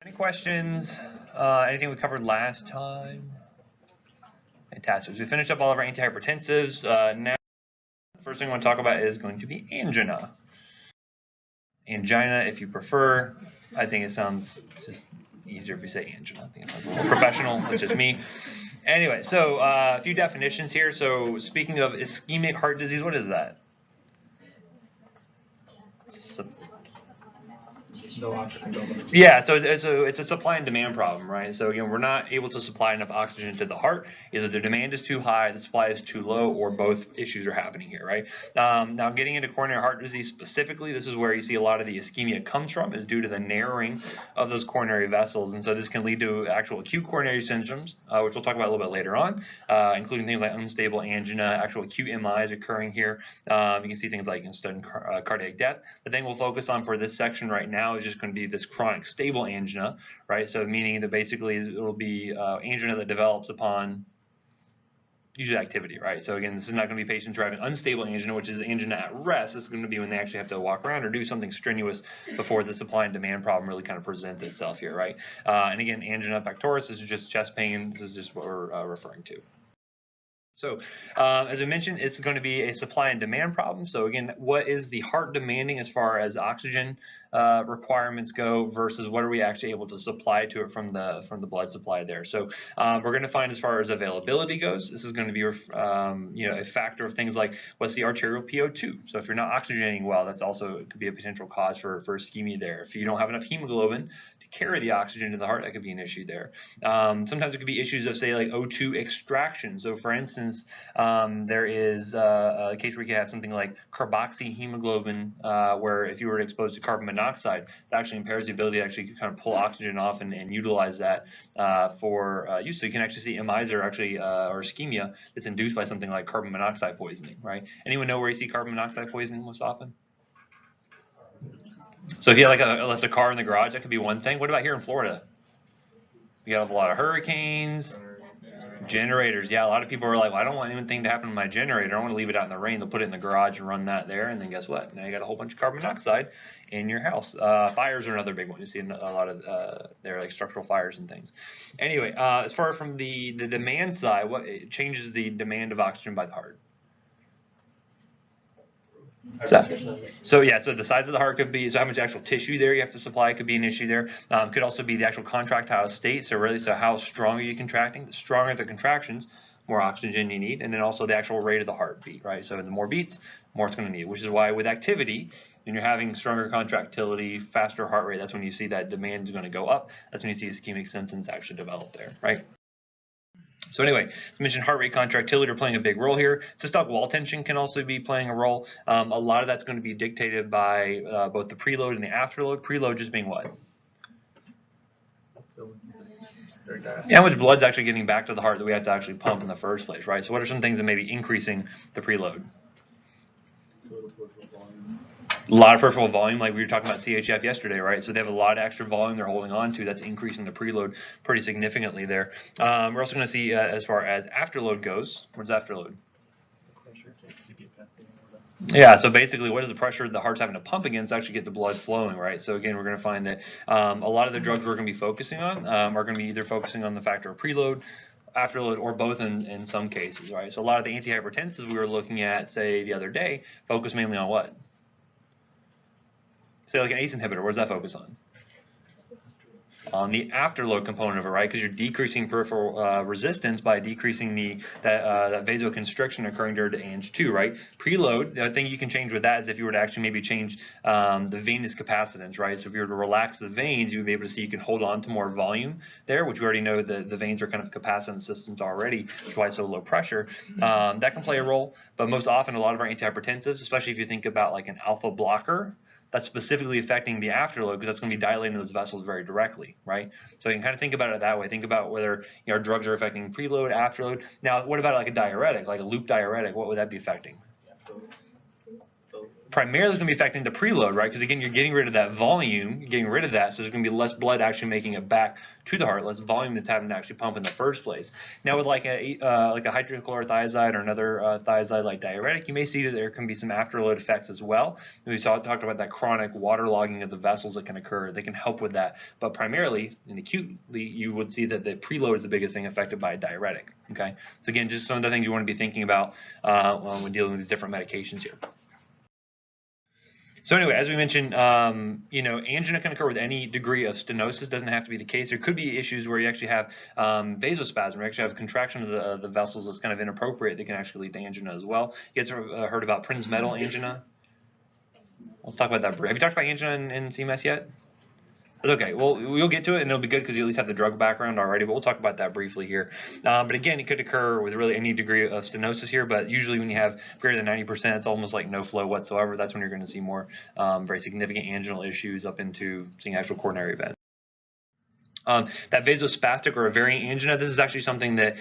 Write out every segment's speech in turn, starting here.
Any questions? Anything we covered last time? Fantastic. So we finished up all of our antihypertensives. Now, the first thing I want to talk about is going to be angina. Angina, if you prefer. I think it sounds just easier if you say angina. I think it sounds a little professional. That's just me. Anyway, so a few definitions here. So speaking of ischemic heart disease, what is that? Yeah, so it's a supply and demand problem, right? So again, we're not able to supply enough oxygen to the heart. Either the demand is too high, the supply is too low, or both issues are happening here, right? Now, getting into coronary heart disease specifically, this is where you see a lot of the ischemia comes from, is due to the narrowing of those coronary vessels, and so this can lead to actual acute coronary syndromes, which we'll talk about a little bit later on, including things like unstable angina, actual acute MIs occurring here. You can see things like sudden cardiac death. The thing we'll focus on for this section right now is just going to be this chronic stable angina, right? So meaning that basically it'll be angina that develops upon usually activity, right? So again, this is not going to be patients who are having unstable angina, which is angina at rest. This is going to be when they actually have to walk around or do something strenuous before the supply and demand problem really kind of presents itself here, right? And again, angina pectoris is just chest pain. This is just what we're referring to. So as I mentioned, it's going to be a supply and demand problem. So again, what is the heart demanding as far as oxygen requirements go versus what are we actually able to supply to it from the blood supply there? So we're going to find as far as availability goes, this is going to be a factor of things like what's the arterial PO2. So if you're not oxygenating well, that's also could be a potential cause for ischemia there. If you don't have enough hemoglobin to carry the oxygen to the heart, that could be an issue there. Sometimes it could be issues of say like O2 extraction. So for instance, there is a case where you have something like carboxyhemoglobin, where if you were exposed to carbon monoxide, that actually impairs the ability to actually kind of pull oxygen off and utilize that for use. So you can actually see MIs are actually or ischemia that's induced by something like carbon monoxide poisoning, right? Anyone know where you see carbon monoxide poisoning most often? So if you have like a car in the garage, that could be one thing. What about here in Florida? We have a lot of hurricanes. Generators, yeah, a lot of people are like, well, I don't want anything to happen to my generator. I don't want to leave it out in the rain. They'll put it in the garage and run that there, and then guess what? Now you got a whole bunch of carbon monoxide in your house. Fires are another big one. You see a lot of they're like structural fires and things. Anyway, as far from the demand side, what changes the demand of oxygen by the heart? So yeah, so the size of the heart could be, so how much actual tissue there you have to supply could be an issue there. Could also be the actual contractile state, so really, so how strong are you contracting? The stronger the contractions, more oxygen you need, and then also the actual rate of the heartbeat, right? So the more beats, the more it's going to need, which is why with activity, when you're having stronger contractility, faster heart rate, that's when you see that demand is going to go up. That's when you see ischemic symptoms actually develop there, right? So anyway, I mentioned heart rate contractility are playing a big role here. Systolic wall tension can also be playing a role. A lot of that's going to be dictated by both the preload and the afterload. Preload just being what? Yeah, how much blood's actually getting back to the heart that we have to actually pump in the first place, right? So what are some things that may be increasing the preload? A lot of peripheral volume, like we were talking about CHF yesterday, right? So they have a lot of extra volume they're holding on to. That's increasing the preload pretty significantly there. We're also going to see as far as afterload goes. What's afterload? Yeah, so basically what is the pressure the heart's having to pump against to actually get the blood flowing, right? So again, we're going to find that a lot of the drugs we're going to be focusing on are going to be either focusing on the factor of preload, afterload, or both in some cases, right? So a lot of the antihypertensives we were looking at, say, the other day, focus mainly on what? Say like an ACE inhibitor, what does that focus on? On the afterload component of it, right? Because you're decreasing peripheral resistance by decreasing that vasoconstriction occurring during the Ang2, right? Preload, the thing you can change with that is if you were to actually maybe change the venous capacitance, right? So if you were to relax the veins, you would be able to see you can hold on to more volume there, which we already know the veins are kind of capacitance systems already, which is why it's so low pressure. That can play a role, but most often a lot of our antihypertensives, especially if you think about like an alpha blocker, that's specifically affecting the afterload because that's going to be dilating those vessels very directly, right? So you can kind of think about it that way. Think about whether our drugs are affecting preload, afterload. Now, what about like a diuretic, like a loop diuretic? What would that be affecting? primarily it's going to be affecting the preload, right? Because again, you're getting rid of that volume, you're getting rid of that, so there's going to be less blood actually making it back to the heart, less volume that's having to actually pump in the first place. Now with like a hydrochlorothiazide or another thiazide like diuretic, you may see that there can be some afterload effects as well. We talked about that chronic waterlogging of the vessels that can occur. They can help with that, but primarily and acutely, you would see that the preload is the biggest thing affected by a diuretic. Okay, so again, just some of the things you want to be thinking about when dealing with these different medications here. So anyway, as we mentioned, angina can occur with any degree of stenosis. Doesn't have to be the case. There could be issues where you actually have vasospasm, where you actually have contraction of the vessels that's kind of inappropriate that can actually lead to angina as well. You guys have heard about Prinzmetal angina? We'll talk about that. Have you talked about angina in CMS yet? Okay, well, we'll get to it, and it'll be good because you at least have the drug background already, but we'll talk about that briefly here. But again, it could occur with really any degree of stenosis here, but usually when you have greater than 90%, it's almost like no flow whatsoever. That's when you're going to see more very significant anginal issues up into seeing actual coronary events. That vasospastic or a variant angina, this is actually something that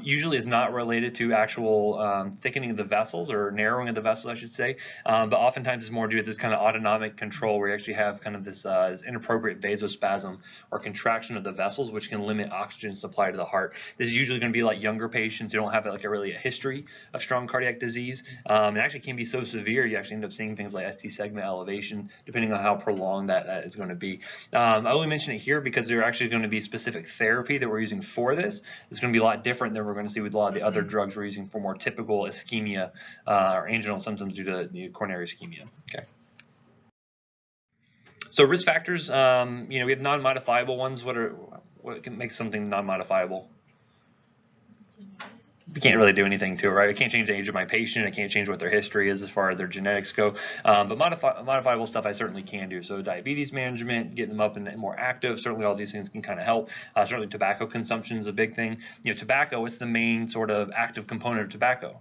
usually is not related to actual thickening of the vessels or narrowing of the vessels, I should say, but oftentimes it's more due to this kind of autonomic control where you actually have kind of this inappropriate vasospasm or contraction of the vessels, which can limit oxygen supply to the heart. This is usually going to be like younger patients who don't have like a history of strong cardiac disease. It actually can be so severe you actually end up seeing things like ST segment elevation, depending on how prolonged that is going to be. I only mention it here because they're actually going to be specific therapy that we're using for this. It's going to be a lot different than we're going to see with a lot of the other drugs we're using for more typical ischemia or anginal symptoms due to coronary ischemia. Okay. So risk factors, we have non-modifiable ones. What can make something non-modifiable? We can't really do anything to it, right? I can't change the age of my patient. I can't change what their history is as far as their genetics go. But modifiable stuff I certainly can do. So diabetes management, getting them up and more active, certainly all these things can kind of help. Certainly tobacco consumption is a big thing. Tobacco is the main sort of active component of tobacco.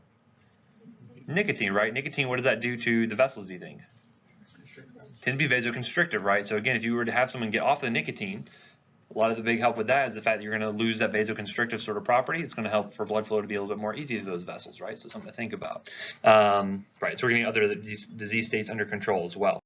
Nicotine, right? Nicotine, what does that do to the vessels, do you think? Tend to be vasoconstrictive, right? So again, if you were to have someone get off the nicotine, a lot of the big help with that is the fact that you're going to lose that vasoconstrictive sort of property. It's going to help for blood flow to be a little bit more easy to those vessels, right? So something to think about. Right, so we're getting other disease states under control as well.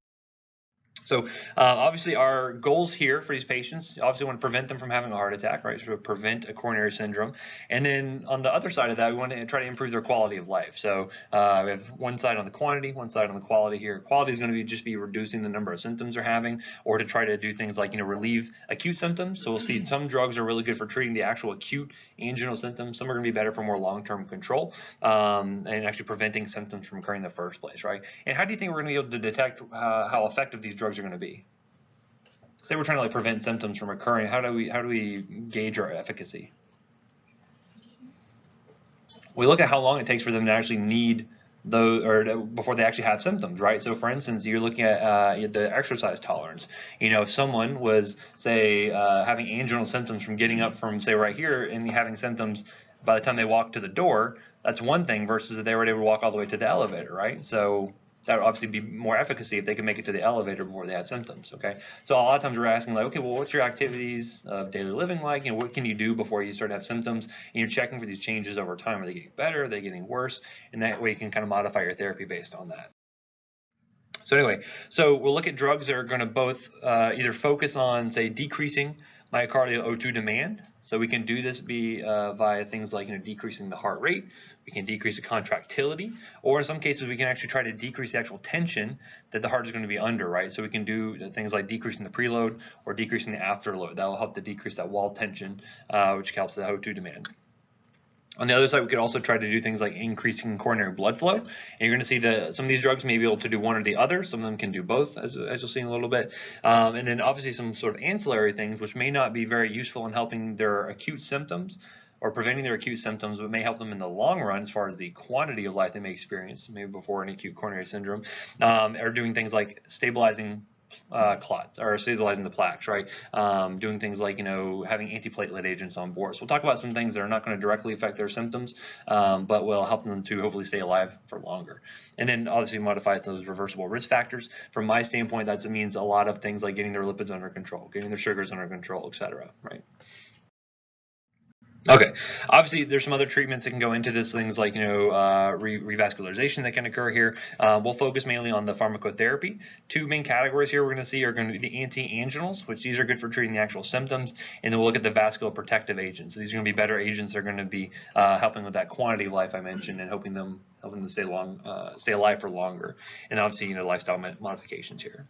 So obviously our goals here for these patients, obviously want to prevent them from having a heart attack, right? So prevent a coronary syndrome. And then on the other side of that, we want to try to improve their quality of life. So we have one side on the quantity, one side on the quality here. Quality is going to just be reducing the number of symptoms they're having, or to try to do things like, relieve acute symptoms. So we'll see some drugs are really good for treating the actual acute anginal symptoms. Some are going to be better for more long-term control and actually preventing symptoms from occurring in the first place, right? And how do you think we're going to be able to detect how effective these drugs are going to be? Say we're trying to prevent symptoms from occurring. How do we gauge our efficacy? We look at how long it takes for them to actually need those, or before they actually have symptoms, right? So for instance, you're looking at the exercise tolerance. If someone was, say, having anginal symptoms from getting up from, say, right here and having symptoms by the time they walk to the door, that's one thing versus if they were able to walk all the way to the elevator, right? So that would obviously be more efficacy if they can make it to the elevator before they have symptoms, okay? So a lot of times we're asking like, okay, well, what's your activities of daily living like? What can you do before you start to have symptoms? And you're checking for these changes over time. Are they getting better? Are they getting worse? And that way you can kind of modify your therapy based on that. So anyway, so we'll look at drugs that are going to both either focus on, say, decreasing myocardial O2 demand. So we can do this via things like decreasing the heart rate. We can decrease the contractility, or in some cases we can actually try to decrease the actual tension that the heart is going to be under, right? So we can do things like decreasing the preload or decreasing the afterload. That will help to decrease that wall tension, which helps the O2 demand. On the other side, we could also try to do things like increasing coronary blood flow. And you're going to see that some of these drugs may be able to do one or the other. Some of them can do both, as you'll see in a little bit. And then obviously some sort of ancillary things, which may not be very useful in helping their acute symptoms or preventing their acute symptoms, but may help them in the long run as far as the quantity of life they may experience, maybe before an acute coronary syndrome, are doing things like stabilizing clots or stabilizing the plaques, right? Doing things like, having antiplatelet agents on board. So we'll talk about some things that are not going to directly affect their symptoms, but will help them to hopefully stay alive for longer. And then obviously modify those reversible risk factors. From my standpoint, that means a lot of things like getting their lipids under control, getting their sugars under control, etc., right? Okay, obviously there's some other treatments that can go into this, things like, revascularization that can occur here. We'll focus mainly on the pharmacotherapy. Two main categories here we're going to see are going to be the anti-anginals, which these are good for treating the actual symptoms, and then we'll look at the vascular protective agents. So these are going to be better agents that are going to be helping with that quantity of life I mentioned and helping them stay alive for longer, and obviously lifestyle modifications here.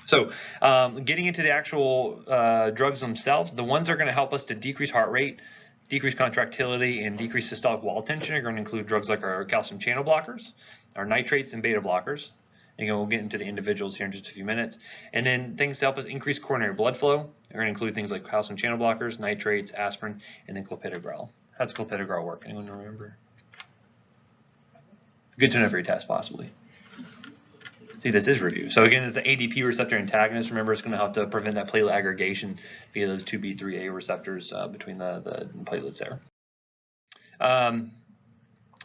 So getting into the actual drugs themselves, the ones that are going to help us to decrease heart rate, decrease contractility, and decrease systolic wall tension are going to include drugs like our calcium channel blockers, our nitrates, and beta blockers. Again, we'll get into the individuals here in just a few minutes. And then things to help us increase coronary blood flow are going to include things like calcium channel blockers, nitrates, aspirin, and then clopidogrel. How does clopidogrel work? Anyone remember? Good to know for your test, possibly. See, this is review. So again, it's an ADP receptor antagonist. Remember, it's going to help to prevent that platelet aggregation via those 2B3A receptors between the platelets there.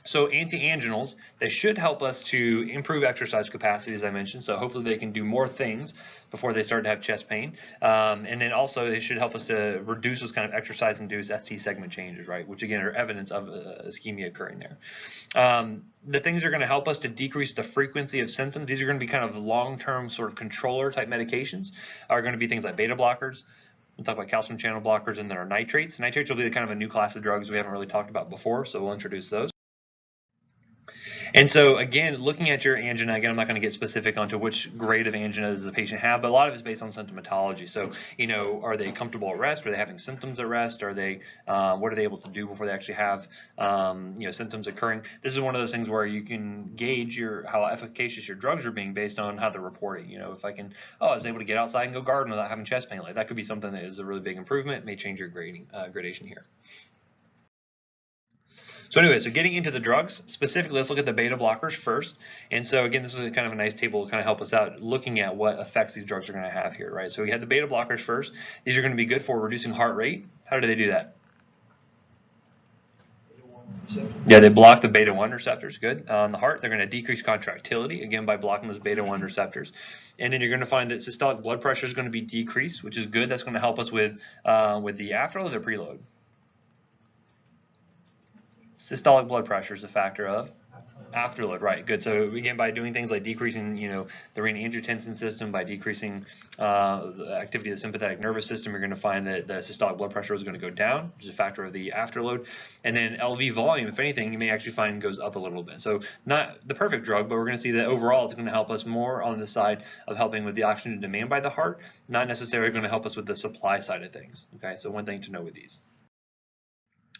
So anti-anginals, they should help us to improve exercise capacity, as I mentioned. So hopefully they can do more things before they start to have chest pain. And then also they should help us to reduce those kind of exercise-induced ST segment changes, right? Which again are evidence of ischemia occurring there. The things that are going to help us to decrease the frequency of symptoms, these are going to be kind of long-term sort of controller type medications, are going to be things like beta blockers. We'll talk about calcium channel blockers, and then our nitrates. Nitrates will be kind of a new class of drugs we haven't really talked about before, so we'll introduce those. And so again, looking at your angina, again, I'm not going to get specific onto which grade of angina does the patient have, but a lot of it's based on symptomatology. So, are they comfortable at rest? Are they having symptoms at rest? Are they, what are they able to do before they actually have, symptoms occurring? This is one of those things where you can gauge how efficacious your drugs are being based on how they're reporting. If I was able to get outside and go garden without having chest pain, like that could be something that is a really big improvement. It may change your gradation here. So anyway, so getting into the drugs, specifically, let's look at the beta blockers first. And so again, this is kind of a nice table to kind of help us out looking at what effects these drugs are going to have here, right? So we had the beta blockers first. These are going to be good for reducing heart rate. How do they do that? Yeah, they block the beta-1 receptors, good. On the heart, they're going to decrease contractility, again, by blocking those beta-1 receptors. And then you're going to find that systolic blood pressure is going to be decreased, which is good. That's going to help us with the afterload or the preload. Systolic blood pressure is a factor of afterload, right? Good. So again, by doing things like decreasing, the renin-angiotensin system, by decreasing the activity of the sympathetic nervous system, you're going to find that the systolic blood pressure is going to go down, which is a factor of the afterload. And then LV volume, if anything, you may actually find goes up a little bit. So not the perfect drug, but we're going to see that overall it's going to help us more on the side of helping with the oxygen demand by the heart, not necessarily going to help us with the supply side of things. Okay, so one thing to know with these.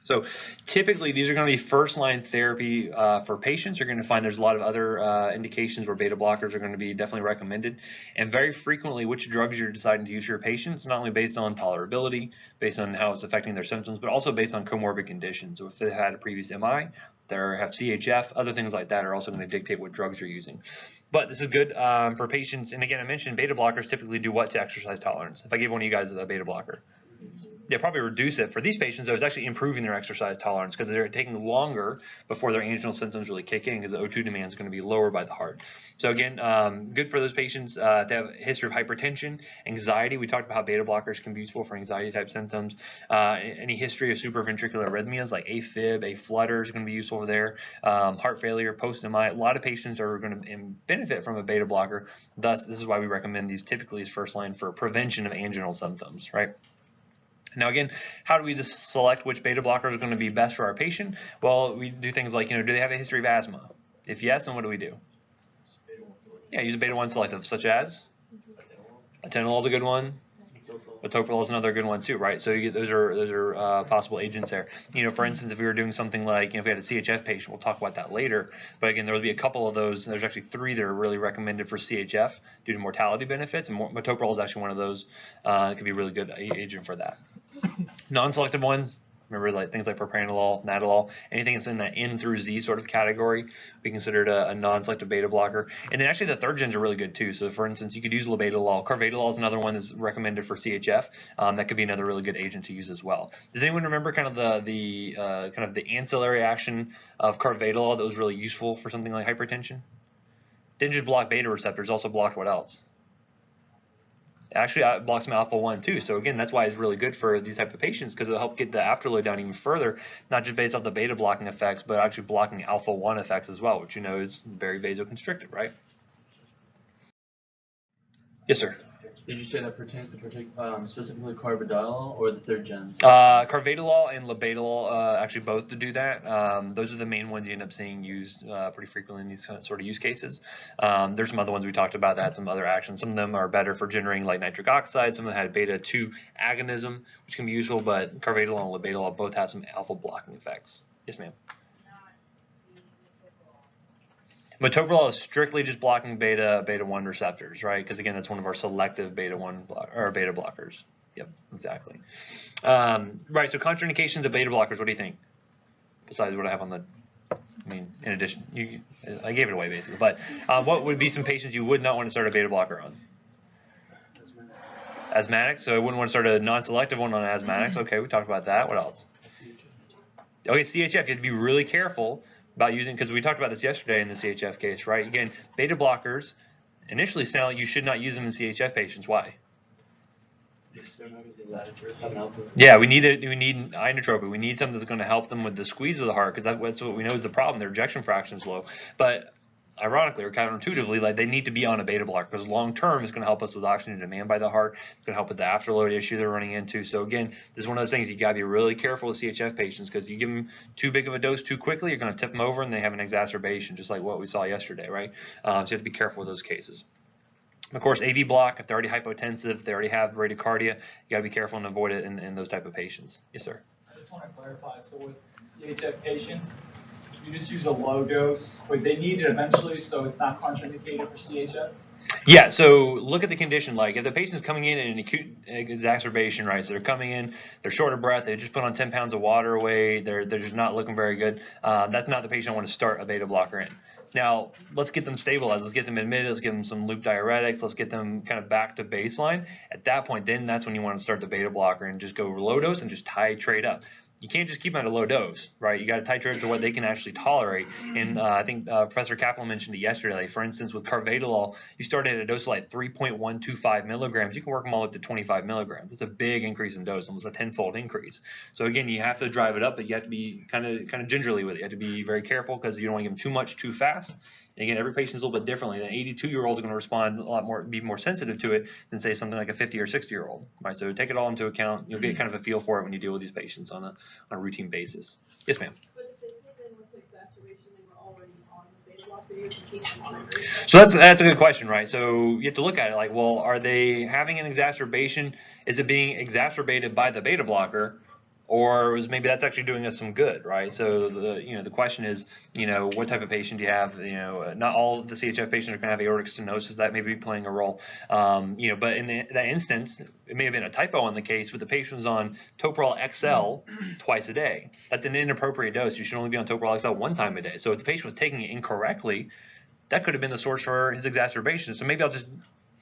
So typically these are going to be first-line therapy for patients. You're going to find there's a lot of other indications where beta blockers are going to be definitely recommended. And very frequently, which drugs you're deciding to use for your patients, not only based on tolerability, based on how it's affecting their symptoms, but also based on comorbid conditions. So if they had a previous MI, they have CHF, other things like that are also going to dictate what drugs you're using. But this is good for patients. And again, I mentioned beta blockers typically do what to exercise tolerance? If I gave one of you guys a beta blocker, they probably reduce it. For these patients, though, it's actually improving their exercise tolerance because they're taking longer before their anginal symptoms really kick in because the O2 demand is going to be lower by the heart. So again, good for those patients that have a history of hypertension, anxiety. We talked about how beta blockers can be useful for anxiety type symptoms. Any history of supraventricular arrhythmias like AFib, aflutter is going to be useful for there. Heart failure, post-MI. A lot of patients are going to benefit from a beta blocker. Thus, this is why we recommend these typically as first line for prevention of anginal symptoms, right? Now again, how do we just select which beta blocker is going to be best for our patient? Well, we do things like, do they have a history of asthma? If yes, then what do we do? Yeah, use a beta-1 selective, such as? Atenolol is a good one. Metoprolol is another good one too, right? So those are possible agents there. For instance, if we were doing something like, if we had a CHF patient, we'll talk about that later. But again, there will be a couple of those. There's actually 3 that are really recommended for CHF due to mortality benefits, and metoprolol is actually one of those. It could be a really good agent for that. Non-selective ones, remember things like propranolol, nadolol, anything that's in that N through Z sort of category, we considered a non-selective beta blocker. And then actually the third gens are really good too. So for instance, you could use labetalol. Carvedilol is another one that's recommended for CHF. That could be another really good agent to use as well. Does anyone remember kind of the ancillary action of carvedilol that was really useful for something like hypertension? Didn't just block beta receptors, also blocked what else? Actually, it blocks some alpha-1 too. So again, that's why it's really good for these type of patients, because it'll help get the afterload down even further, not just based off the beta blocking effects, but actually blocking alpha-1 effects as well, which you know is very vasoconstrictive, right? Yes, sir. Did you say that pertains to specifically carbidiol or the third gens? Carvedilol and labetalol actually both to do that. Those are the main ones you end up seeing used pretty frequently in these sort of use cases. There's some other ones we talked about that had some other actions. Some of them are better for generating like nitric oxide. Some of them had beta-2 agonism, which can be useful, but carvedilol and labetalol both have some alpha blocking effects. Yes, ma'am. Metoprolol is strictly just blocking beta-1 receptors, right? Because again, that's one of our selective beta-1 or beta blockers. Yep, exactly. Right. So contraindications of beta blockers. What do you think? Besides what I have on the, I mean, in addition, I gave it away basically. But what would be some patients you would not want to start a beta blocker on? Asthmatics. So I wouldn't want to start a non-selective one on asthmatics. Okay, we talked about that. What else? Okay, CHF. You have to be really careful about using, because we talked about this yesterday in the CHF case, right? Again, beta blockers initially sound like you should not use them in CHF patients. Why? Yeah, we need inotropy. We need something that's going to help them with the squeeze of the heart, because that's what we know is the problem. Their ejection fraction is low. But ironically or counterintuitively, like they need to be on a beta blocker, because long term is going to help us with oxygen demand by the heart. It's going to help with the afterload issue they're running into. So again, this is one of those things you got to be really careful with CHF patients, because you give them too big of a dose too quickly, you're going to tip them over and they have an exacerbation, just like what we saw yesterday, right? So you have to be careful with those cases. Of course, AV block, if they're already hypotensive, they already have bradycardia, you got to be careful and avoid it in those type of patients. Yes, sir. I just want to clarify. So with CHF patients, you just use a low dose. Would they need it eventually, so it's not contraindicated for CHF? Yeah, so look at the condition. Like if the patient's coming in an acute exacerbation, right? So they're coming in, they're short of breath, they just put on 10 pounds of water away, they're just not looking very good. That's not the patient I want to start a beta blocker in. Now, let's get them stabilized. Let's get them admitted. Let's give them some loop diuretics. Let's get them kind of back to baseline. At that point, then that's when you want to start the beta blocker and just go low dose and just titrate up. You can't just keep them at a low dose, right? You got to titrate to what they can actually tolerate. And I think Professor Kaplan mentioned it yesterday. Like for instance, with carvedilol, you start at a dose of like 3.125 milligrams. You can work them all up to 25 milligrams. That's a big increase in dose, almost a 10-fold increase. So again, you have to drive it up, but you have to be kind of gingerly with it. You have to be very careful, because you don't want to give them too much too fast. And again, every patient is a little bit differently. An 82-year-old is going to respond a lot more, be more sensitive to it than say something like a 50 or 60-year-old. Right? So take it all into account. You'll get kind of a feel for it when you deal with these patients on a routine basis. Yes, ma'am. But if they came in with the exacerbation, they were already on the beta blocker, you can keep them on it. So that's a good question, right? So you have to look at it like, well, are they having an exacerbation? Is it being exacerbated by the beta blocker? Or maybe that's actually doing us some good, right? So the question is, what type of patient do you have? Not all of the CHF patients are going to have aortic stenosis. That may be playing a role. But in that instance, it may have been a typo in the case, but the patient was on Toprol XL twice a day. That's an inappropriate dose. You should only be on Toprol XL one time a day. So if the patient was taking it incorrectly, that could have been the source for his exacerbation. So maybe I'll just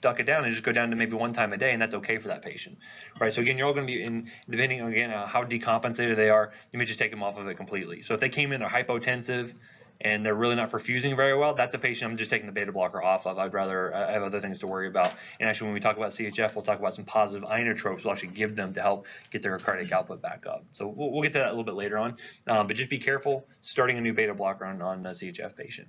duck it down and just go down to maybe one time a day, and that's okay for that patient, right? So again, you're all going to be depending on again how decompensated they are, you may just take them off of it completely. So if they came in, they're hypotensive and they're really not perfusing very well, that's a patient I'm just taking the beta blocker off of. I'd rather have other things to worry about. And actually, when we talk about CHF, we'll talk about some positive inotropes we'll actually give them to help get their cardiac output back up. So we'll get to that a little bit later on, but just be careful starting a new beta blocker on a CHF patient.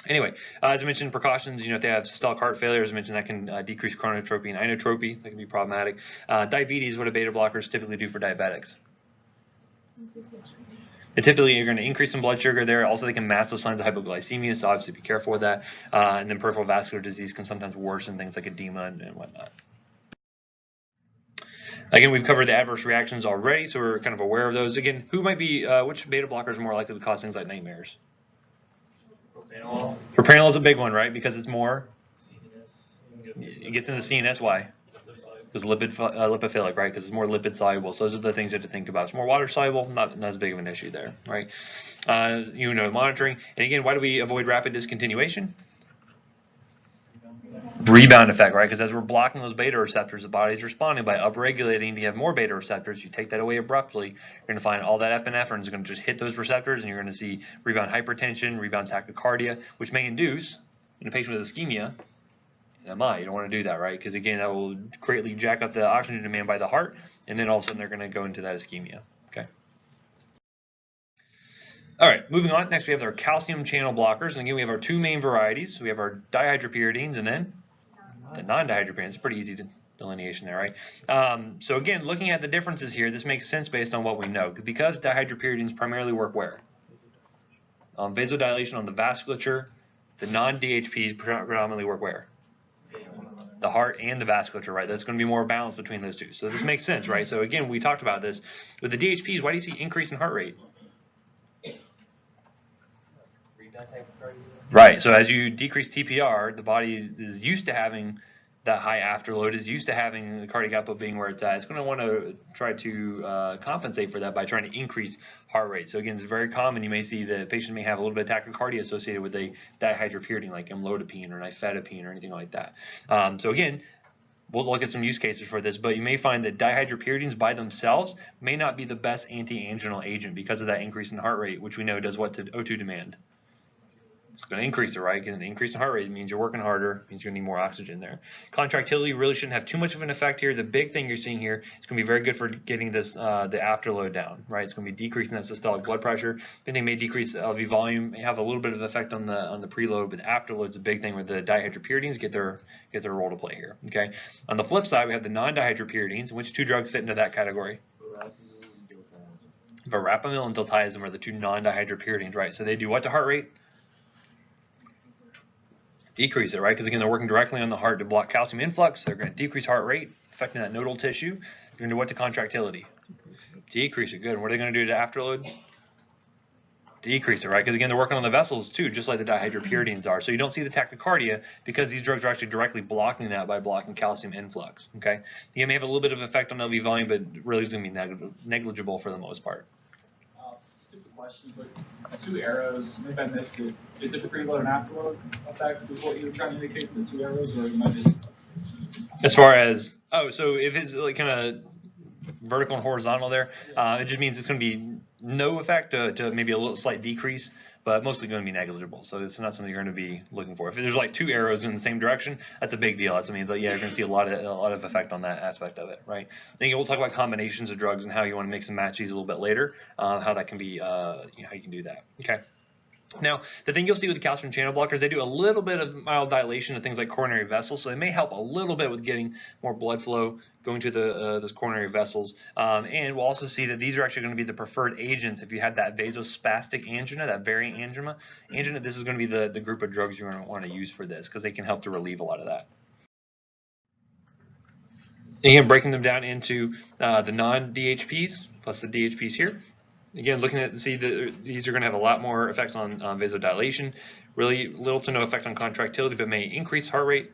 Anyway, as I mentioned, precautions, if they have systolic heart failure, as I mentioned, that can decrease chronotropy and inotropy. That can be problematic. Diabetes, what do beta blockers typically do for diabetics? Typically, you're going to increase some blood sugar there. Also, they can mask those signs of hypoglycemia, so obviously be careful with that. And then peripheral vascular disease can sometimes worsen things like edema and whatnot. Again, we've covered the adverse reactions already, so we're kind of aware of those. Again, which beta blockers are more likely to cause things like nightmares? Propranolol is a big one, right? Because it's more, it gets in the CNS. Why? Because lipophilic, right? Because it's more lipid soluble. So those are the things you have to think about. It's more water soluble, not as big of an issue there, right? Monitoring. And again, why do we avoid rapid discontinuation? Rebound effect, right? Because as we're blocking those beta receptors, the body's responding by upregulating. You have more beta receptors. You take that away abruptly, you're going to find all that epinephrine is going to just hit those receptors, and you're going to see rebound hypertension, rebound tachycardia, which may induce, in a patient with ischemia, MI. You don't want to do that, right? Because again, that will greatly jack up the oxygen demand by the heart, and then all of a sudden they're going to go into that ischemia. Okay. All right, moving on. Next, we have our calcium channel blockers, and again, we have our two main varieties. We have our dihydropyridines, and then the non-dihydropyridines. It's pretty easy delineation there, right? So again, looking at the differences here, this makes sense based on what we know. Because dihydropyridines primarily work where? Vasodilation on the vasculature. The non-DHPs predominantly work where? The heart and the vasculature, right? That's going to be more balance between those two. So this makes sense, right? So again, we talked about this. With the DHPs, why do you see increase in heart rate? Right, so as you decrease TPR, the body is used to having that high afterload, is used to having the cardiac output being where it's at. It's going to want to try to compensate for that by trying to increase heart rate. So again, it's very common. You may see the patient may have a little bit of tachycardia associated with a dihydropyridine like amlodipine or nifedipine or anything like that. So again, we'll look at some use cases for this, but you may find that dihydropyridines by themselves may not be the best anti-anginal agent because of that increase in heart rate, which we know does what to O2 demand? It's going to increase it, right? Because an increase in heart rate means you're working harder, means you're going to need more oxygen there. Contractility really shouldn't have too much of an effect here. The big thing you're seeing here is going to be very good for getting this the afterload down, right? It's going to be decreasing that systolic blood pressure. Then they may decrease LV volume, may have a little bit of effect on the preload, but the afterload's a big thing where the dihydropyridines get their role to play here. Okay. On the flip side, we have the non-dihydropyridines. Which two drugs fit into that category? Verapamil and diltiazem are the two non-dihydropyridines, right? So they do what to heart rate? Decrease it, right? Because again, they're working directly on the heart to block calcium influx. They're going to decrease heart rate, affecting that nodal tissue. They're going to do what to contractility? Decrease it. Good. And what are they going to do to afterload? Decrease it, right? Because again, they're working on the vessels too, just like the dihydropyridines are. So you don't see the tachycardia because these drugs are actually directly blocking that by blocking calcium influx. Okay. You may have a little bit of effect on LV volume, but really it's going to be negligible for the most part. Stupid question, but two arrows, maybe I missed it. Is it the preload and afterload effects is what you were trying to indicate with the two arrows, or am I just... As far as, so if it's like kind of vertical and horizontal there, it just means it's going to be no effect to maybe a little slight decrease, but mostly going to be negligible. So it's not something you're going to be looking for. If there's like two arrows in the same direction, that's a big deal. That means that yeah, you're going to see a lot of effect on that aspect of it, right? Then we'll talk about combinations of drugs and how you want to mix and match these a little bit later, how that can be, how you can do that. Okay. Now, the thing you'll see with the calcium channel blockers, they do a little bit of mild dilation of things like coronary vessels, so they may help a little bit with getting more blood flow going to those coronary vessels. And we'll also see that these are actually going to be the preferred agents if you have that vasospastic angina, that variant angina. This is going to be the group of drugs you're going to want to use for this because they can help to relieve a lot of that. Again, breaking them down into the non-DHPs plus the DHPs here. Again, looking at see that these are going to have a lot more effects on vasodilation, really little to no effect on contractility, but may increase heart rate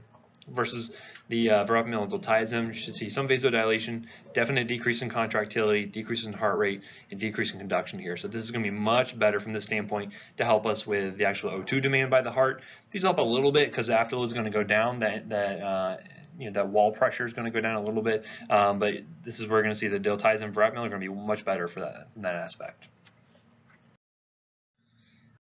versus the verapamil and diltiazem. You should see some vasodilation, definite decrease in contractility, decrease in heart rate, and decrease in conduction here. So this is going to be much better from this standpoint to help us with the actual O2 demand by the heart. These help a little bit because the afterload is going to go down. That wall pressure is going to go down a little bit, but this is where we're going to see the diltiazem and verapamil are going to be much better for that in that aspect.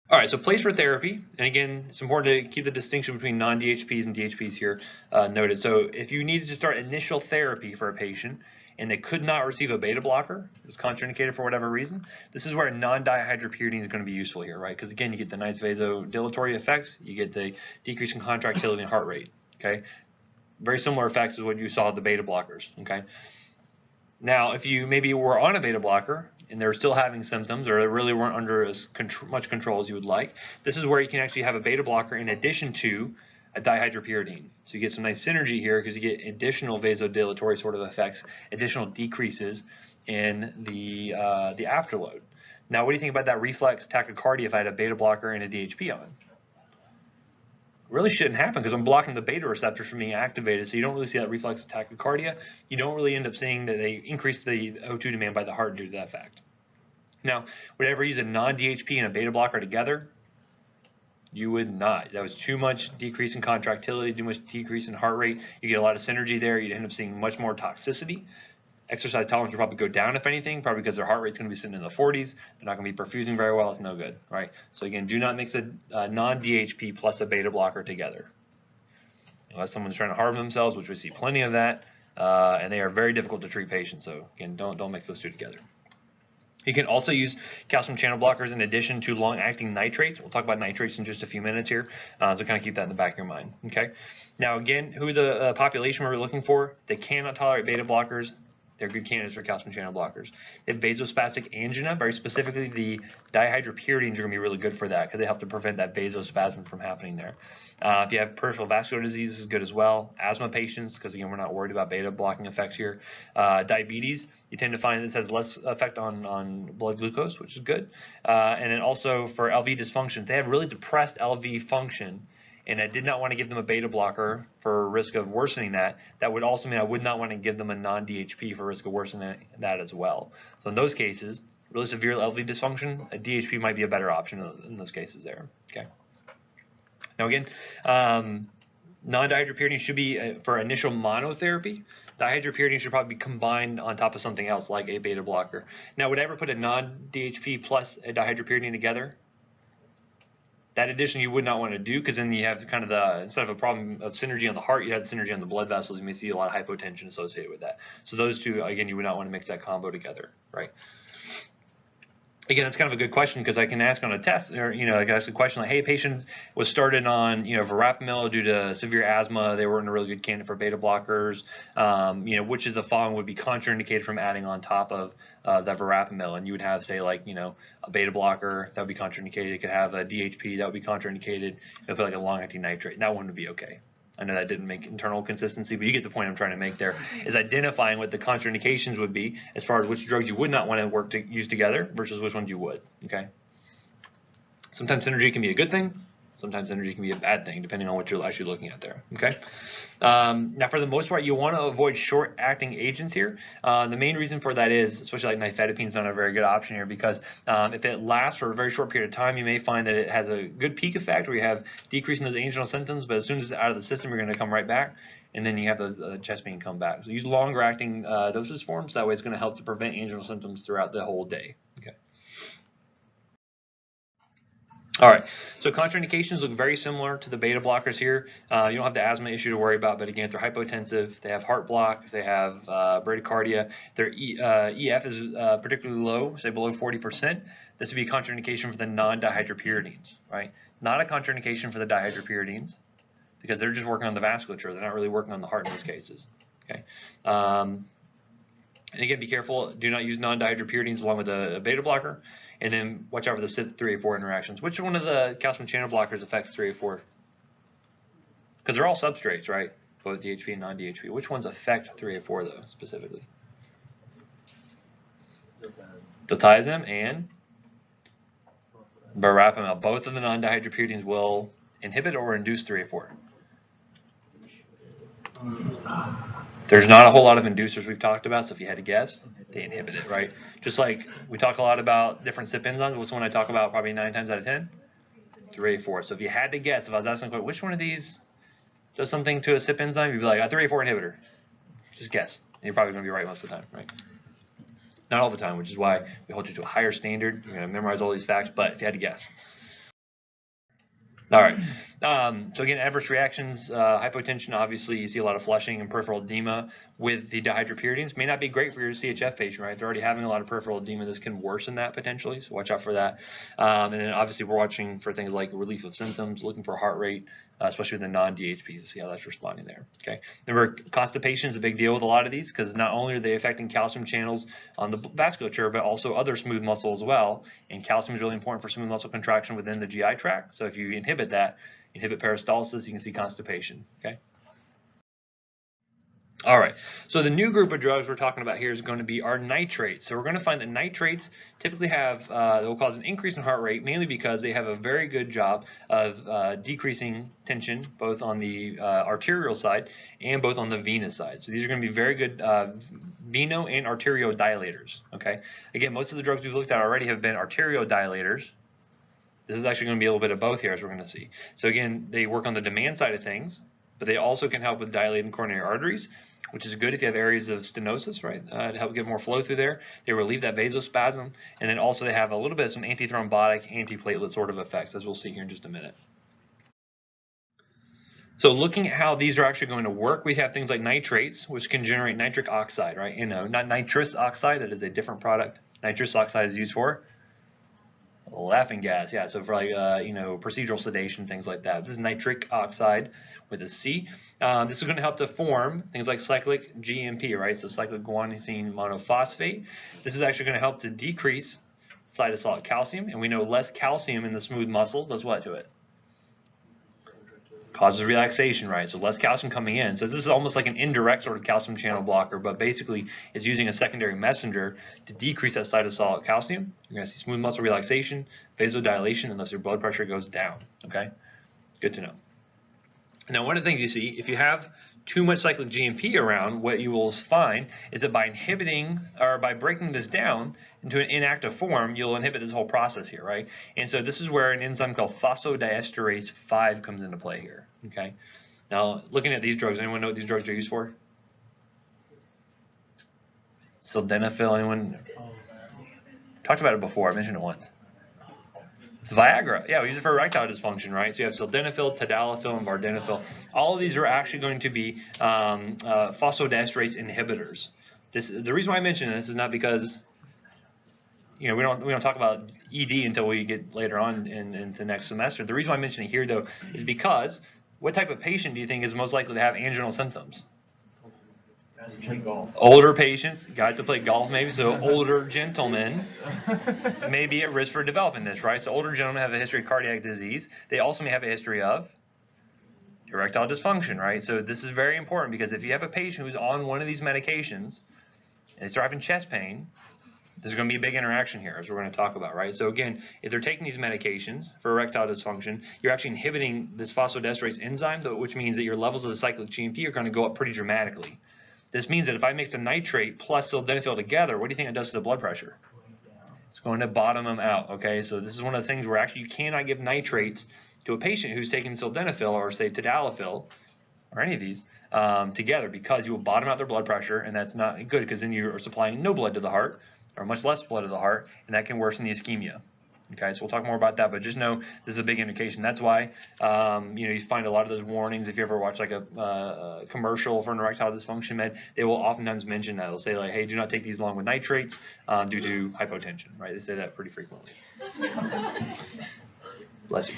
All right, so place for therapy, and again, it's important to keep the distinction between non-DHPs and DHPs here noted. So if you needed to start initial therapy for a patient and they could not receive a beta blocker, it was contraindicated for whatever reason, this is where a non-dihydropyridine is going to be useful here, right? Because again, you get the nice vasodilatory effects, you get the decrease in contractility and heart rate, okay? Very similar effects as what you saw with the beta blockers, okay? Now, if you maybe were on a beta blocker and they're still having symptoms or they really weren't under as much control as you would like, this is where you can actually have a beta blocker in addition to a dihydropyridine. So you get some nice synergy here because you get additional vasodilatory sort of effects, additional decreases in the afterload. Now, what do you think about that reflex tachycardia if I had a beta blocker and a DHP on? Really shouldn't happen because I'm blocking the beta receptors from being activated, so you don't really see that reflex tachycardia. You don't really end up seeing that they increase the O2 demand by the heart due to that fact. Now, would I ever use a non-DHP and a beta blocker together? You would not. That was too much decrease in contractility, too much decrease in heart rate. You get a lot of synergy there. You'd end up seeing much more toxicity. Exercise tolerance will probably go down, if anything, probably because their heart rate's going to be sitting in the 40s. They're not going to be perfusing very well. It's no good, right? So again, do not mix a non-DHP plus a beta blocker together. unless someone's trying to harm themselves, which we see plenty of that, and they are very difficult to treat patients. So again, don't mix those two together. You can also use calcium channel blockers in addition to long-acting nitrates. We'll talk about nitrates in just a few minutes here, so kind of keep that in the back of your mind. Okay. Now again, who the population we're looking for? They cannot tolerate beta blockers. They're good candidates for calcium channel blockers. They have vasospastic angina, very specifically the dihydropyridines are going to be really good for that because they help to prevent that vasospasm from happening there. If you have peripheral vascular disease, this is good as well. Asthma patients, because again, we're not worried about beta blocking effects here. Diabetes, you tend to find this has less effect on blood glucose, which is good. And then also for LV dysfunction, they have really depressed LV function, and I did not want to give them a beta blocker for risk of worsening that. That would also mean I would not want to give them a non-DHP for risk of worsening that as well. So in those cases, really severe LV dysfunction, a DHP might be a better option in those cases there. Okay. Now again, non-dihydropyridine should be for initial monotherapy. Dihydropyridine should probably be combined on top of something else like a beta blocker. Now, would I ever put a non-DHP plus a dihydropyridine together? That addition you would not want to do, because then you have kind of the, instead of a problem of synergy on the heart, you had synergy on the blood vessels. You may see a lot of hypotension associated with that. So those two, again, you would not want to mix that combo together, right? Again, that's kind of a good question because I can ask on a test, or I can ask a question like, "Hey, patient was started on verapamil due to severe asthma. They weren't a really good candidate for beta blockers. Which is the following would be contraindicated from adding on top of that verapamil?" And you would have, say, like a beta blocker that would be contraindicated. You could have a DHP that would be contraindicated. Put like a long-acting nitrate. That one would be okay. I know that didn't make internal consistency, but you get the point I'm trying to make there, is identifying what the contraindications would be as far as which drugs you would not want to use together versus which ones you would, okay? Sometimes synergy can be a good thing. Sometimes synergy can be a bad thing, depending on what you're actually looking at there, okay? Now, for the most part, you want to avoid short-acting agents here. The main reason for that is, especially like nifedipine is not a very good option here because if it lasts for a very short period of time, you may find that it has a good peak effect where you have decreasing those anginal symptoms, but as soon as it's out of the system, you're going to come right back, and then you have those chest pain come back. So use longer-acting dosage forms. That way, it's going to help to prevent anginal symptoms throughout the whole day. Okay. All right, so contraindications look very similar to the beta blockers here. You don't have the asthma issue to worry about, but again, if they're hypotensive, they have heart block, if they have bradycardia, their EF is particularly low, say below 40%, this would be a contraindication for the non-dihydropyridines, right? Not a contraindication for the dihydropyridines because they're just working on the vasculature. They're not really working on the heart in those cases, okay? And again, be careful. Do not use non-dihydropyridines along with a beta blocker. And then watch out for the CYP3A4 interactions. Which one of the calcium channel blockers affects 3A4? Because they're all substrates, right? Both DHP and non-DHP. Which ones affect 3A4 though, specifically? Diltiazem and verapamil. Both of the non-dihydropyridines will inhibit or induce 3A4. There's not a whole lot of inducers we've talked about, so if you had to guess, they inhibit it, right? Just like we talk a lot about different CYP enzymes. What's one I talk about probably 9 times out of 10? 3A4. So if you had to guess, if I was asking which one of these does something to a CYP enzyme, you'd be like, a 3A4 inhibitor. Just guess. And you're probably going to be right most of the time, right? Not all the time, which is why we hold you to a higher standard. You're going to memorize all these facts, but if you had to guess. All right. So again, adverse reactions, hypotension, obviously you see a lot of flushing and peripheral edema with the dihydropyridines. May not be great for your CHF patient, right? If they're already having a lot of peripheral edema, this can worsen that potentially, so watch out for that. And then obviously we're watching for things like relief of symptoms, looking for heart rate, especially with the non-DHPs to see how that's responding there, okay? Remember, constipation is a big deal with a lot of these because not only are they affecting calcium channels on the vasculature, but also other smooth muscle as well. And calcium is really important for smooth muscle contraction within the GI tract. So if you inhibit that, inhibit peristalsis, you can see constipation, okay? All right, so the new group of drugs we're talking about here is going to be our nitrates. So we're going to find that nitrates typically have, they will cause an increase in heart rate, mainly because they have a very good job of decreasing tension, both on the arterial side and both on the venous side. So these are going to be very good veno and arteriodilators, okay? Again, most of the drugs we've looked at already have been arteriodilators. This is actually going to be a little bit of both here, as we're going to see. So again, they work on the demand side of things, but they also can help with dilating coronary arteries, which is good if you have areas of stenosis, right, to help get more flow through there. They relieve that vasospasm, and then also they have a little bit of some antithrombotic, antiplatelet sort of effects, as we'll see here in just a minute. So looking at how these are actually going to work, we have things like nitrates, which can generate nitric oxide, right? Not nitrous oxide, that is a different product. Nitrous oxide is used for laughing gas, yeah, so for like, procedural sedation, things like that. This is nitric oxide with a C. This is going to help to form things like cyclic GMP, right? So cyclic guanosine monophosphate. This is actually going to help to decrease cytosolic calcium, and we know less calcium in the smooth muscle does what to it? Causes relaxation, right? So less calcium coming in. So this is almost like an indirect sort of calcium channel blocker, but basically it's using a secondary messenger to decrease that cytosolic calcium. You're going to see smooth muscle relaxation, vasodilation, unless your blood pressure goes down. Okay, good to know. Now, one of the things you see, if you have too much cyclic GMP around, what you will find is that by inhibiting or by breaking this down into an inactive form, you'll inhibit this whole process here, right? And so this is where an enzyme called phosphodiesterase 5 comes into play here, okay? Now, looking at these drugs, anyone know what these drugs are used for? Sildenafil, anyone? Talked about it before, I mentioned it once. It's Viagra. Yeah, we use it for erectile dysfunction, right? So you have sildenafil, tadalafil, and vardenafil. All of these are actually going to be phosphodiesterase inhibitors. The reason why I mention this is not because we don't talk about ED until we get later on into next semester. The reason why I mention it here, though, is because what type of patient do you think is most likely to have anginal symptoms? Older patients, guys that play golf maybe, so older gentlemen may be at risk for developing this, right? So older gentlemen have a history of cardiac disease. They also may have a history of erectile dysfunction, right? So this is very important because if you have a patient who's on one of these medications and they start having chest pain, there's going to be a big interaction here, as we're going to talk about, right? So again, if they're taking these medications for erectile dysfunction, you're actually inhibiting this phosphodiesterase enzyme, which means that your levels of the cyclic GMP are going to go up pretty dramatically. This means that if I mix a nitrate plus sildenafil together, what do you think it does to the blood pressure? It's going to bottom them out, okay? So this is one of the things where actually you cannot give nitrates to a patient who's taking sildenafil or, say, tadalafil or any of these together, because you will bottom out their blood pressure, and that's not good because then you are supplying no blood to the heart, or much less blood to the heart, and that can worsen the ischemia. Okay, so we'll talk more about that, but just know this is a big indication. That's why you find a lot of those warnings. If you ever watch like a commercial for an erectile dysfunction med, they will oftentimes mention that. They'll say like, "Hey, do not take these along with nitrates due to hypotension." Right? They say that pretty frequently. Bless you.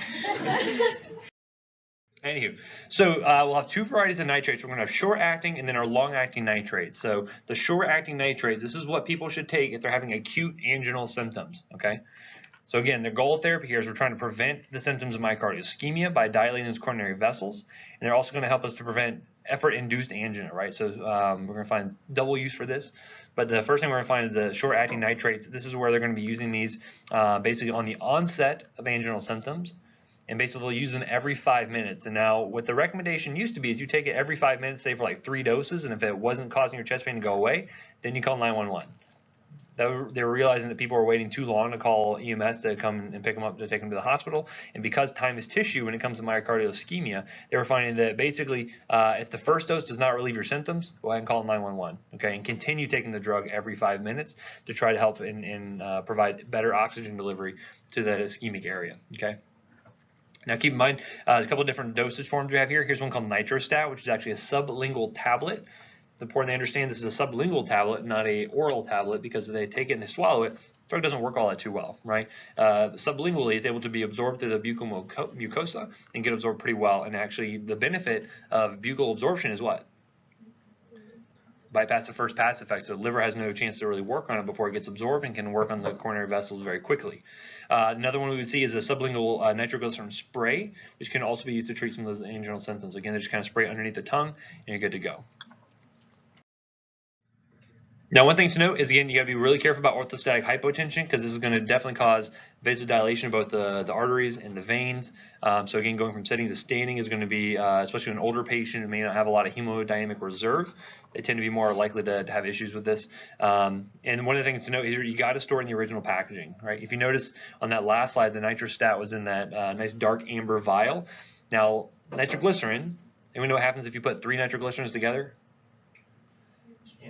Anywho, so we'll have two varieties of nitrates. We're going to have short-acting and then our long-acting nitrates. So the short-acting nitrates, this is what people should take if they're having acute anginal symptoms. Okay. So again, the goal of therapy here is we're trying to prevent the symptoms of myocardial ischemia by dilating those coronary vessels, and they're also going to help us to prevent effort-induced angina, right? So we're going to find double use for this, but the first thing we're going to find is the short-acting nitrates. This is where they're going to be using these basically on the onset of anginal symptoms, and basically they'll use them every 5 minutes. And now what the recommendation used to be is you take it every 5 minutes, say for like 3 doses, and if it wasn't causing your chest pain to go away, then you call 911. They were realizing that people were waiting too long to call EMS to come and pick them up to take them to the hospital. And because time is tissue when it comes to myocardial ischemia, they were finding that basically if the first dose does not relieve your symptoms, go ahead and call 911. Okay, and continue taking the drug every 5 minutes to try to help and provide better oxygen delivery to that ischemic area. Okay. Now keep in mind, there's a couple of different dosage forms we have here. Here's one called nitrostat, which is actually a sublingual tablet. It's important to understand this is a sublingual tablet, not a oral tablet, because if they take it and they swallow it, the drug doesn't work all that too well, right? Sublingually, it's able to be absorbed through the buccal mucosa and get absorbed pretty well. And actually, the benefit of buccal absorption is what? Bypass the first pass effect, so the liver has no chance to really work on it before it gets absorbed and can work on the coronary vessels very quickly. Another one we would see is a sublingual nitroglycerin spray, which can also be used to treat some of those anginal symptoms. Again, they just kind of spray underneath the tongue, and you're good to go. Now, one thing to note is, again, you got to be really careful about orthostatic hypotension, because this is going to definitely cause vasodilation of both the arteries and the veins. So again, going from sitting to standing is going to be, especially an older patient who may not have a lot of hemodynamic reserve, they tend to be more likely to have issues with this. And one of the things to note is you got to store in the original packaging, right? If you notice on that last slide, the nitrostat was in that nice dark amber vial. Now, nitroglycerin, anyone know what happens if you put 3 nitroglycerins together?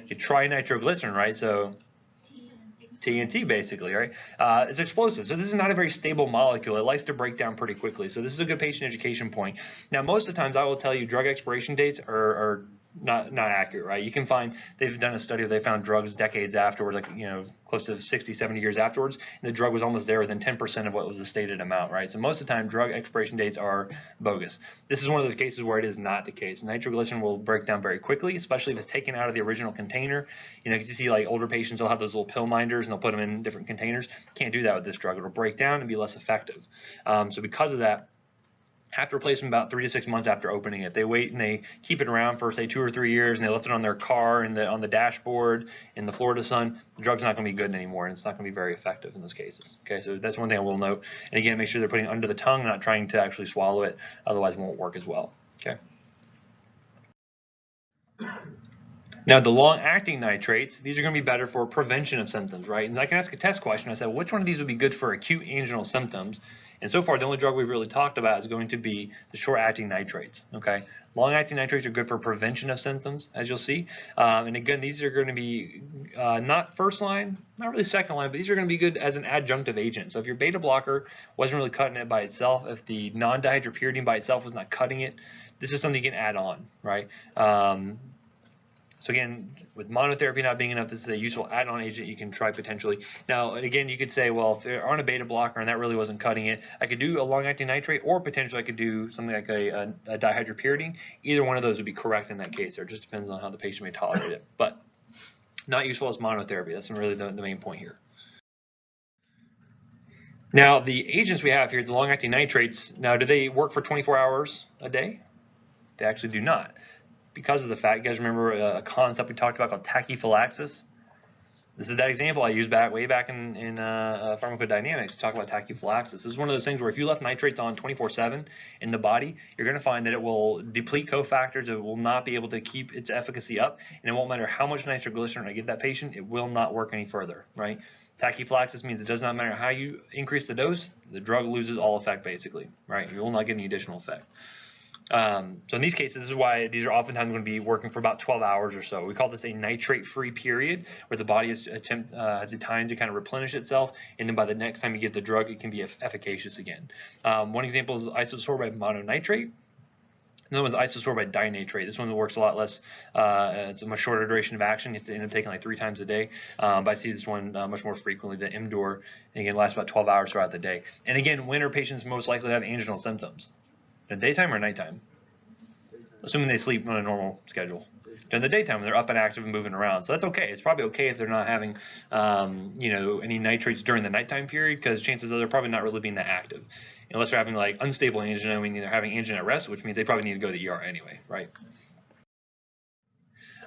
You try nitroglycerin, right? So TNT basically, right? It's explosive. So this is not a very stable molecule. It likes to break down pretty quickly. So this is a good patient education point. Now, most of the times I will tell you drug expiration dates are not accurate, right? You can find, they've done a study where they found drugs decades afterwards, like, you know, close to 60, 70 years afterwards, and the drug was almost there within 10% of what was the stated amount, right? So most of the time, drug expiration dates are bogus. This is one of those cases where it is not the case. Nitroglycerin will break down very quickly, especially if it's taken out of the original container. You know, because you see like older patients, they'll have those little pill minders and they'll put them in different containers. Can't do that with this drug. It'll break down and be less effective. So because of that, have to replace them about 3 to 6 months after opening it. They wait and they keep it around for say 2 or 3 years, and they left it on their car and on the dashboard in the Florida sun. The drug's not going to be good anymore, and it's not going to be very effective in those cases. Okay, so that's one thing I will note. And again, make sure they're putting it under the tongue, not trying to actually swallow it. Otherwise, it won't work as well. Okay. Now, the long-acting nitrates, these are going to be better for prevention of symptoms, right? And I can ask a test question. I said, which one of these would be good for acute anginal symptoms? And so far, the only drug we've really talked about is going to be the short-acting nitrates, okay? Long-acting nitrates are good for prevention of symptoms, as you'll see. And again, these are going to be not first line, not really second line, but these are going to be good as an adjunctive agent. So if your beta blocker wasn't really cutting it by itself, if the non-dihydropyridine by itself was not cutting it, this is something you can add on, right? So again, with monotherapy not being enough, this is a useful add-on agent you can try potentially. Now, again, you could say, well, if they're on a beta blocker and that really wasn't cutting it, I could do a long-acting nitrate, or potentially I could do something like a dihydropyridine. Either one of those would be correct in that case. It just depends on how the patient may tolerate it. But not useful as monotherapy. That's really the main point here. Now, the agents we have here, the long-acting nitrates, now do they work for 24 hours a day? They actually do not. Because of the fact, you guys remember a concept we talked about called tachyphylaxis? This is that example I used way back in pharmacodynamics to talk about tachyphylaxis. This is one of those things where if you left nitrates on 24/7 in the body, you're going to find that it will deplete cofactors. It will not be able to keep its efficacy up, and it won't matter how much nitroglycerin I give that patient, it will not work any further, right? Tachyphylaxis means it does not matter how you increase the dose, the drug loses all effect basically, right? You will not get any additional effect. So in these cases, this is why these are oftentimes going to be working for about 12 hours or so. We call this a nitrate-free period, where the body has a time to kind of replenish itself, and then by the next time you give the drug, it can be efficacious again. One example is isosorbide mononitrate. Another one is isosorbide dinitrate. This one works a lot less. It's a much shorter duration of action. You have to end up taking like 3 times a day. But I see this one much more frequently. The MDOR, and again, lasts about 12 hours throughout the day. And again, when are patients most likely to have anginal symptoms? In the daytime or nighttime? Assuming they sleep on a normal schedule. During the daytime, they're up and active and moving around. So that's okay. It's probably okay if they're not having, you know, any nitrates during the nighttime period, because chances are they're probably not really being that active. Unless they're having like unstable angina, meaning they're having angina at rest, which means they probably need to go to the ER anyway, right?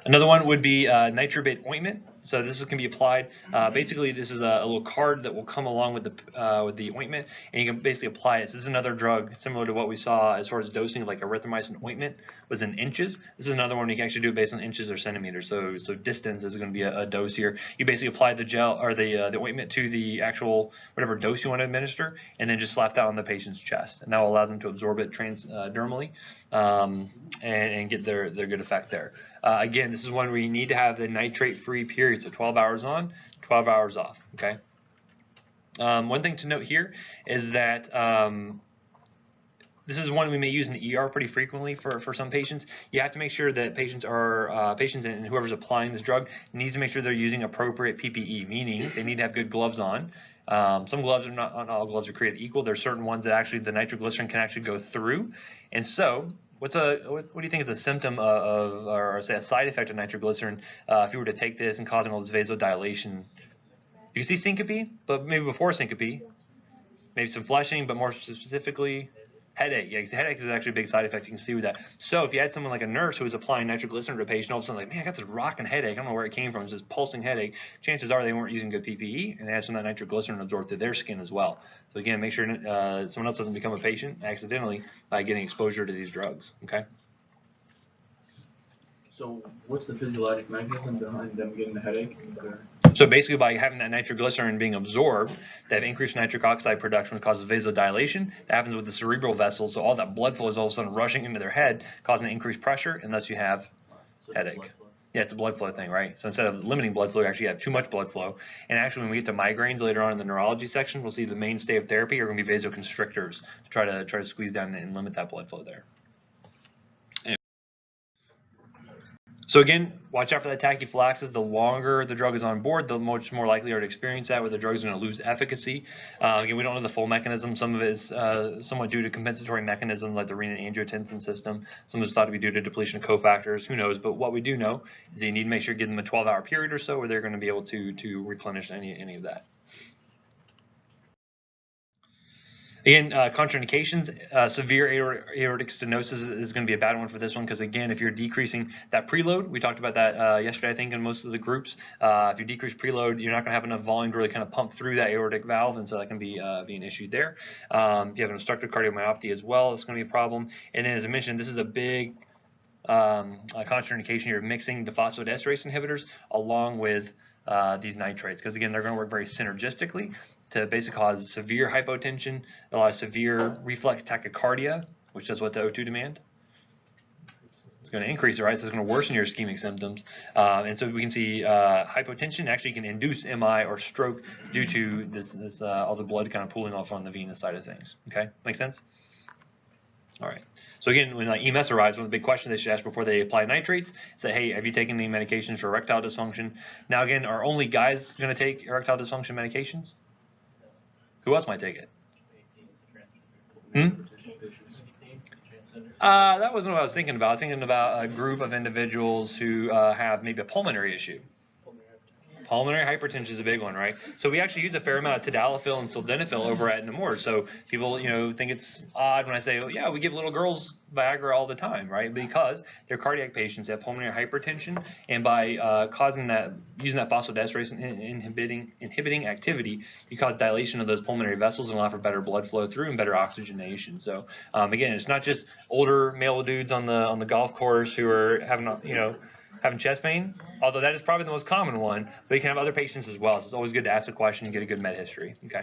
Another one would be nitrobate ointment. So this can be applied. Basically, this is a little card that will come along with the ointment, and you can basically apply it. So this is another drug similar to what we saw as far as dosing of like erythromycin ointment was in inches. This is another one you can actually do it based on inches or centimeters. So distance is going to be a dose here. You basically apply the gel or the ointment to the actual whatever dose you want to administer, and then just slap that on the patient's chest, and that will allow them to absorb it transdermally and get their good effect there. Again, this is one where you need to have the nitrate-free period, so 12 hours on, 12 hours off, okay? One thing to note here is that this is one we may use in the ER pretty frequently for some patients. You have to make sure that patients and whoever's applying this drug needs to make sure they're using appropriate PPE, meaning they need to have good gloves on. Some gloves are not all gloves are created equal. There's certain ones that actually the nitroglycerin can actually go through, and so what do you think is a symptom or say a side effect of nitroglycerin if you were to take this and causing all this vasodilation? You see syncope, but maybe before syncope, maybe some flushing, but more specifically headache. Yeah, because headache is actually a big side effect. You can see with that. So if you had someone like a nurse who was applying nitroglycerin to a patient, all of a sudden like, man, I got this rocking headache. I don't know where it came from. It's this pulsing headache. Chances are they weren't using good PPE, and they had some of that nitroglycerin absorbed through their skin as well. So again, make sure someone else doesn't become a patient accidentally by getting exposure to these drugs. Okay. So what's the physiologic mechanism behind them getting the headache? So basically by having that nitroglycerin being absorbed, they have increased nitric oxide production, which causes vasodilation. That happens with the cerebral vessels, so all that blood flow is all of a sudden rushing into their head, causing increased pressure, and thus you have headache. Yeah, it's a blood flow thing, right? So instead of limiting blood flow, you actually have too much blood flow. And actually, when we get to migraines later on in the neurology section, we'll see the mainstay of therapy are going to be vasoconstrictors to try to squeeze down and limit that blood flow there. So again, watch out for that tachyphylaxis. The longer the drug is on board, the much more likely are to experience that, where the drug is going to lose efficacy. Again, we don't know the full mechanism. Some of it is somewhat due to compensatory mechanisms like the renin-angiotensin system. Some of it's thought to be due to depletion of cofactors. Who knows? But what we do know is that you need to make sure you give them a 12-hour period or so where they're going to be able to replenish any of that. Again, contraindications, severe aortic stenosis is going to be a bad one for this one because, again, if you're decreasing that preload, we talked about that yesterday, I think, in most of the groups. If you decrease preload, you're not going to have enough volume to really kind of pump through that aortic valve, and so that can be an issue there. If you have an obstructive cardiomyopathy as well, it's going to be a problem. And then, as I mentioned, this is a big contraindication. You're mixing the phosphodiesterase inhibitors along with these nitrates because, again, they're going to work very synergistically to basically cause severe hypotension, a lot of severe reflex tachycardia, which is what the O2 demand. It's going to increase it, right? So it's going to worsen your ischemic symptoms. And so we can see hypotension actually can induce MI or stroke due to this all the blood kind of pooling off on the venous side of things. Okay, make sense? All right. So again, when EMS arrives, one of the big questions they should ask before they apply nitrates is that, hey, have you taken any medications for erectile dysfunction? Now, again, are only guys going to take erectile dysfunction medications? Who else might take it? That wasn't what I was thinking about. I was thinking about a group of individuals who have maybe a pulmonary issue. Pulmonary hypertension is a big one, right? So we actually use a fair amount of tadalafil and sildenafil over at Nemours. So people, think it's odd when I say, oh, yeah, we give little girls Viagra all the time, right? Because they're cardiac patients, they have pulmonary hypertension, and by using that phosphodiesterase inhibiting activity, you cause dilation of those pulmonary vessels and allow for better blood flow through and better oxygenation. So again, it's not just older male dudes on the golf course who are having chest pain, although that is probably the most common one, but you can have other patients as well. So it's always good to ask a question and get a good med history, okay?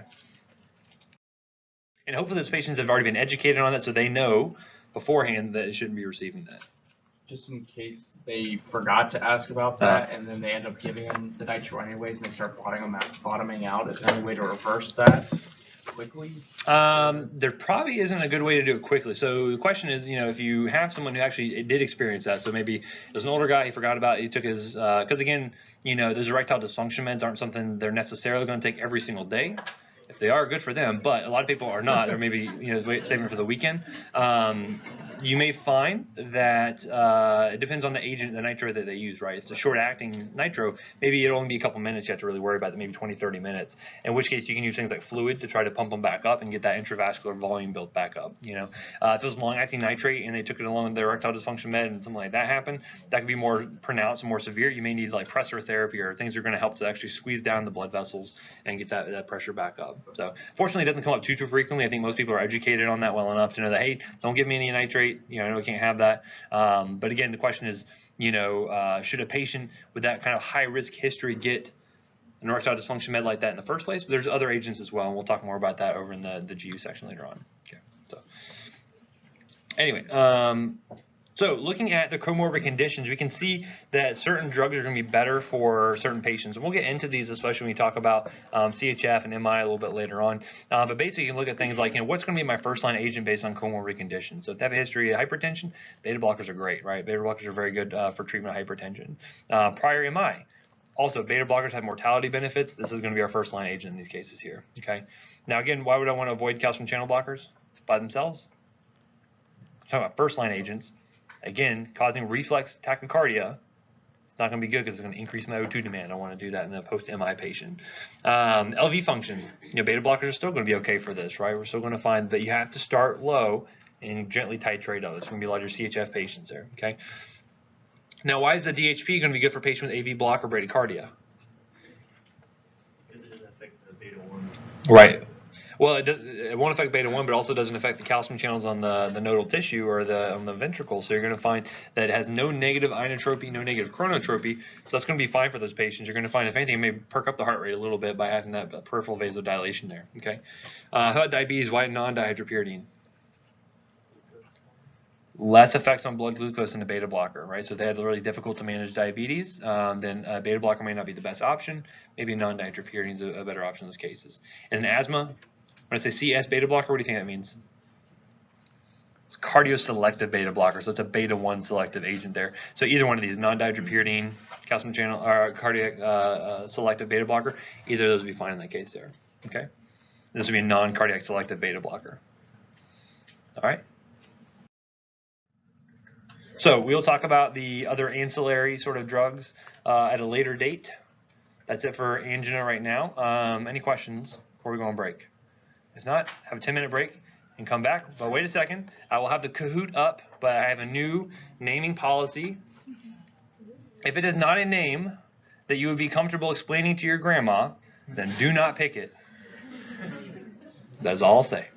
And hopefully those patients have already been educated on that so they know beforehand that it shouldn't be receiving that. Just in case they forgot to ask about that and then they end up giving them the nitro anyways and they start bottoming out, is there any way to reverse that quickly? There probably isn't a good way to do it quickly. So the question is, if you have someone who actually did experience that, so maybe there's an older guy, he forgot about it, he took his, because again, those erectile dysfunction meds aren't something they're necessarily going to take every single day. If they are, good for them, but a lot of people are not, or maybe saving for the weekend. You may find that it depends on the agent, the nitro that they use, right? If it's a short-acting nitro, maybe it'll only be a couple minutes you have to really worry about, maybe 20, 30 minutes, in which case you can use things like fluid to try to pump them back up and get that intravascular volume built back up. If it was long-acting nitrate and they took it along with their erectile dysfunction med and something like that happened, that could be more pronounced and more severe. You may need like pressor therapy or things that are going to help to actually squeeze down the blood vessels and get that pressure back up. So fortunately, it doesn't come up too frequently. I think most people are educated on that well enough to know that, hey, don't give me any nitrate. I know we can't have that. But again, the question is, should a patient with that kind of high risk history get an erectile dysfunction med like that in the first place? But there's other agents as well, and we'll talk more about that over in the GU section later on. Okay. So anyway, so looking at the comorbid conditions, we can see that certain drugs are going to be better for certain patients. And we'll get into these, especially when we talk about CHF and MI a little bit later on. But basically, you can look at things like, what's going to be my first-line agent based on comorbid conditions? So if they have a history of hypertension, beta blockers are great, right? Beta blockers are very good for treatment of hypertension. Prior MI. Also, beta blockers have mortality benefits. This is going to be our first-line agent in these cases here, okay? Now, again, why would I want to avoid calcium channel blockers by themselves? I'm talking about first-line agents. Again, causing reflex tachycardia. It's not going to be good because it's going to increase my O2 demand. I don't want to do that in a post-MI patient. LV function. Beta blockers are still going to be okay for this, right? We're still going to find that you have to start low and gently titrate up. It's going to be a lot of your CHF patients there, okay? Now, why is the DHP going to be good for patients with AV block or bradycardia? Because it doesn't affect the beta 1. Right. Well, it won't affect beta 1, but also doesn't affect the calcium channels on the nodal tissue or on the ventricle. So you're going to find that it has no negative inotropy, no negative chronotropy. So that's going to be fine for those patients. You're going to find, if anything, it may perk up the heart rate a little bit by having that peripheral vasodilation there. Okay. How about diabetes? Why non-dihydropyridine? less effects on blood glucose than a beta blocker, right? So if they had really difficult to manage diabetes, then a beta blocker may not be the best option. Maybe non-nitropyridine is a better option in those cases. And in asthma, when I say CS beta blocker, what do you think that means? It's cardioselective beta blocker, so it's a beta 1 selective agent there. So either one of these, non-nitropyridine, calcium channel, or cardiac selective beta blocker, either of those would be fine in that case there. Okay, this would be a non-cardiac selective beta blocker. All right. So we'll talk about the other ancillary sort of drugs at a later date. That's it for angina right now. Any questions before we go on break? If not, have a 10-minute break and come back. But wait a second, I will have the Kahoot up, but I have a new naming policy. If it is not a name that you would be comfortable explaining to your grandma, then do not pick it. That's all I'll say.